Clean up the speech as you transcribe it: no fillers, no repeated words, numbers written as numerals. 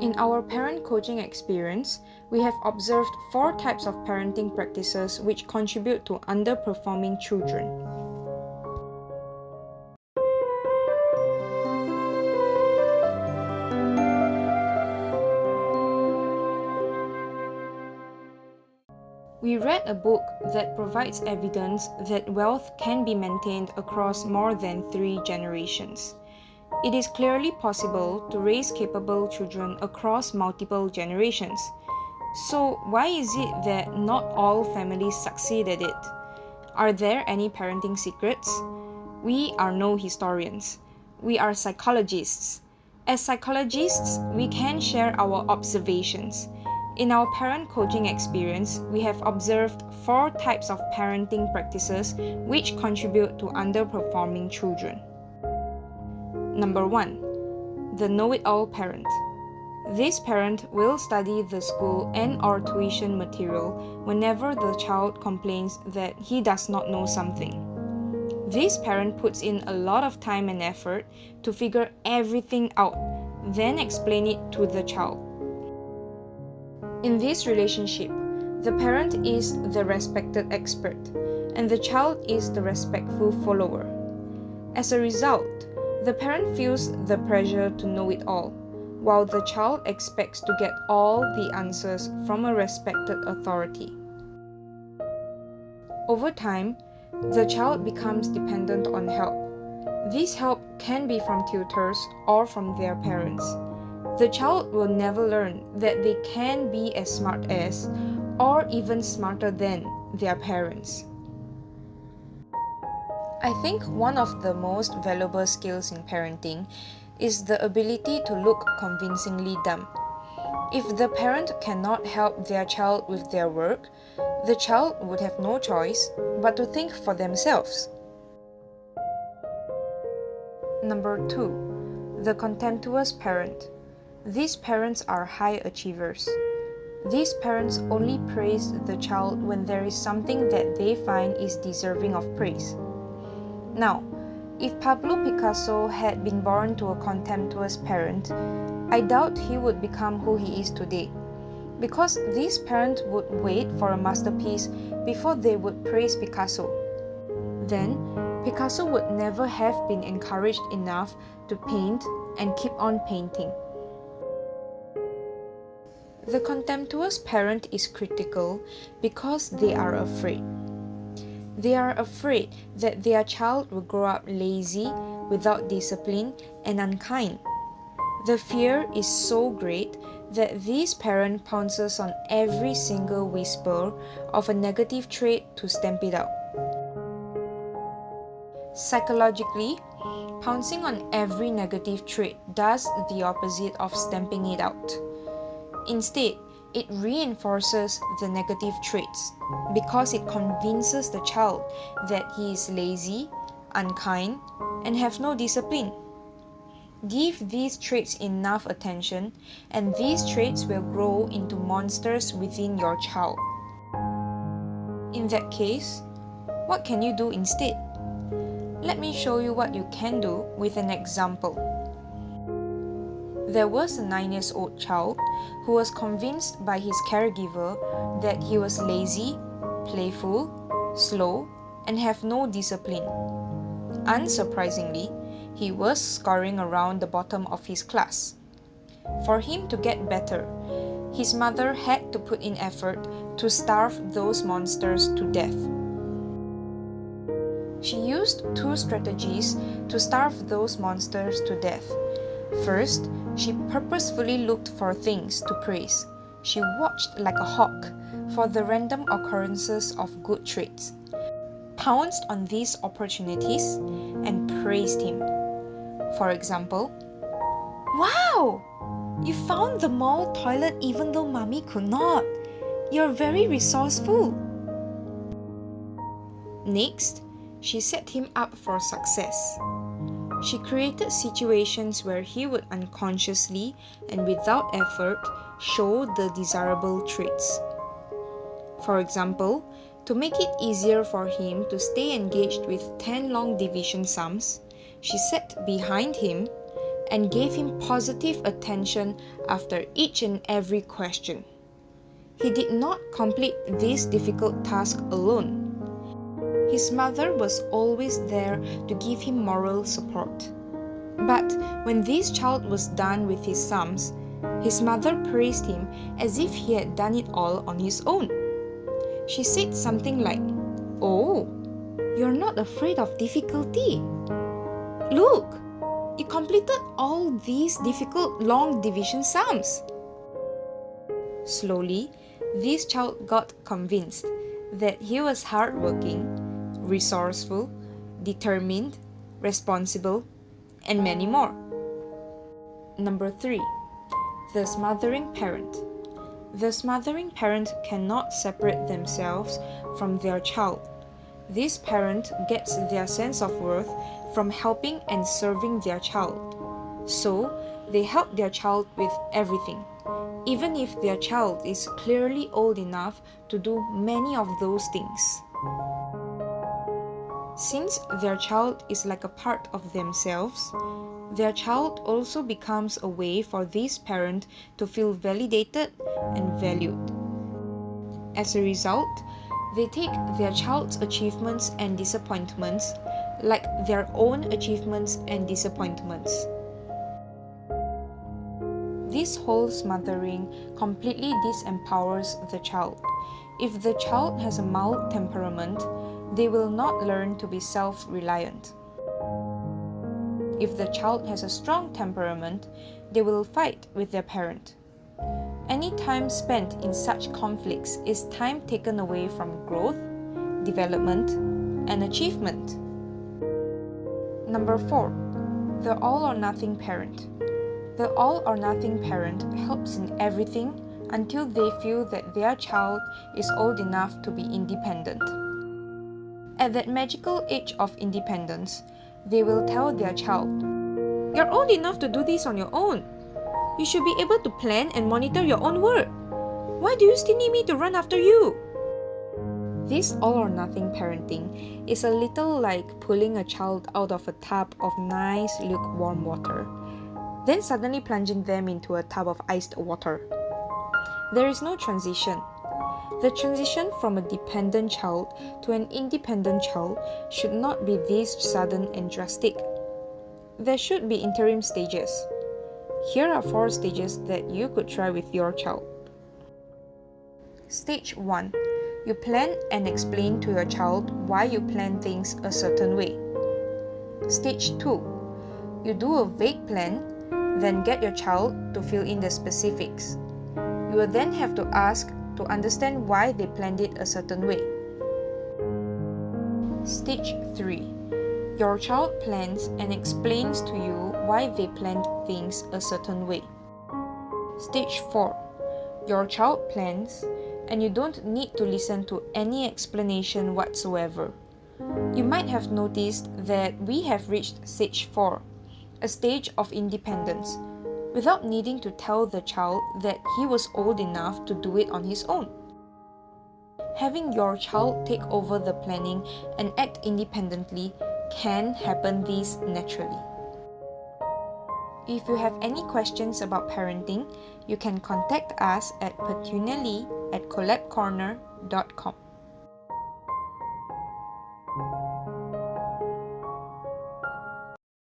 In our parent coaching experience, we have observed 4 types of parenting practices which contribute to underperforming children. We read a book that provides evidence that wealth can be maintained across more than 3 generations. It is clearly possible to raise capable children across multiple generations. So why is it that not all families succeed at it? Are there any parenting secrets? We are no historians. We are psychologists. As psychologists, we can share our observations. In our parent coaching experience, we have observed 4 types of parenting practices which contribute to underperforming children. Number 1. The know-it-all parent. This parent will study the school and/or tuition material whenever the child complains that he does not know something. This parent puts in a lot of time and effort to figure everything out, then explain it to the child. In this relationship, the parent is the respected expert, and the child is the respectful follower. As a result, the parent feels the pressure to know it all, while the child expects to get all the answers from a respected authority. Over time, the child becomes dependent on help. This help can be from tutors or from their parents. The child will never learn that they can be as smart as, or even smarter than, their parents. I think one of the most valuable skills in parenting is the ability to look convincingly dumb. If the parent cannot help their child with their work, the child would have no choice but to think for themselves. Number 2. The contemptuous parent. These parents are high achievers. These parents only praise the child when there is something that they find is deserving of praise. Now, if Pablo Picasso had been born to a contemptuous parent, I doubt he would become who he is today, because this parent would wait for a masterpiece before they would praise Picasso. Then, Picasso would never have been encouraged enough to paint and keep on painting. The contemptuous parent is critical because they are afraid. They are afraid that their child will grow up lazy, without discipline, and unkind. The fear is so great that this parent pounces on every single whisper of a negative trait to stamp it out. Psychologically, pouncing on every negative trait does the opposite of stamping it out. Instead, it reinforces the negative traits because it convinces the child that he is lazy, unkind, and have no discipline. Give these traits enough attention, and these traits will grow into monsters within your child. In that case, what can you do instead? Let me show you what you can do with an example. There was a 9-year-old child who was convinced by his caregiver that he was lazy, playful, slow, and have no discipline. Unsurprisingly, he was scoring around the bottom of his class. For him to get better, his mother had to put in effort to starve those monsters to death. She used 2 strategies to starve those monsters to death. First, she purposefully looked for things to praise. She watched like a hawk for the random occurrences of good traits, pounced on these opportunities, and praised him. For example, "Wow! You found the mall toilet even though mommy could not. You're very resourceful." Next, she set him up for success. She created situations where he would unconsciously and without effort show the desirable traits. For example, to make it easier for him to stay engaged with 10 long division sums, she sat behind him and gave him positive attention after each and every question. He did not complete this difficult task alone. His mother was always there to give him moral support. But when this child was done with his sums, his mother praised him as if he had done it all on his own. She said something like, "Oh, you're not afraid of difficulty. Look, you completed all these difficult long division sums." Slowly, this child got convinced that he was hardworking, resourceful, determined, responsible, and many more. Number 3. The smothering parent. The smothering parent cannot separate themselves from their child. This parent gets their sense of worth from helping and serving their child. So, they help their child with everything, even if their child is clearly old enough to do many of those things. Since their child is like a part of themselves, their child also becomes a way for this parent to feel validated and valued. As a result, they take their child's achievements and disappointments like their own achievements and disappointments. This whole smothering completely disempowers the child. If the child has a mild temperament, they will not learn to be self-reliant. If the child has a strong temperament, they will fight with their parent. Any time spent in such conflicts is time taken away from growth, development, and achievement. Number 4. The all-or-nothing parent. The all-or-nothing parent helps in everything until they feel that their child is old enough to be independent. At that magical age of independence, they will tell their child, "You're old enough to do this on your own. You should be able to plan and monitor your own work. Why do you still need me to run after you?" This all-or-nothing parenting is a little like pulling a child out of a tub of nice lukewarm water, then suddenly plunging them into a tub of iced water. There is no transition. The transition from a dependent child to an independent child should not be this sudden and drastic. There should be interim stages. Here are 4 stages that you could try with your child. Stage 1. You plan and explain to your child why you plan things a certain way. Stage 2. You do a vague plan, then get your child to fill in the specifics. You will then have to ask to understand why they planned it a certain way. Stage 3. Your child plans and explains to you why they planned things a certain way. Stage 4. Your child plans and you don't need to listen to any explanation whatsoever. You might have noticed that we have reached stage 4, a stage of independence, without needing to tell the child that he was old enough to do it on his own. Having your child take over the planning and act independently can happen this naturally. If you have any questions about parenting, you can contact us at petunialee@collabcorner.com.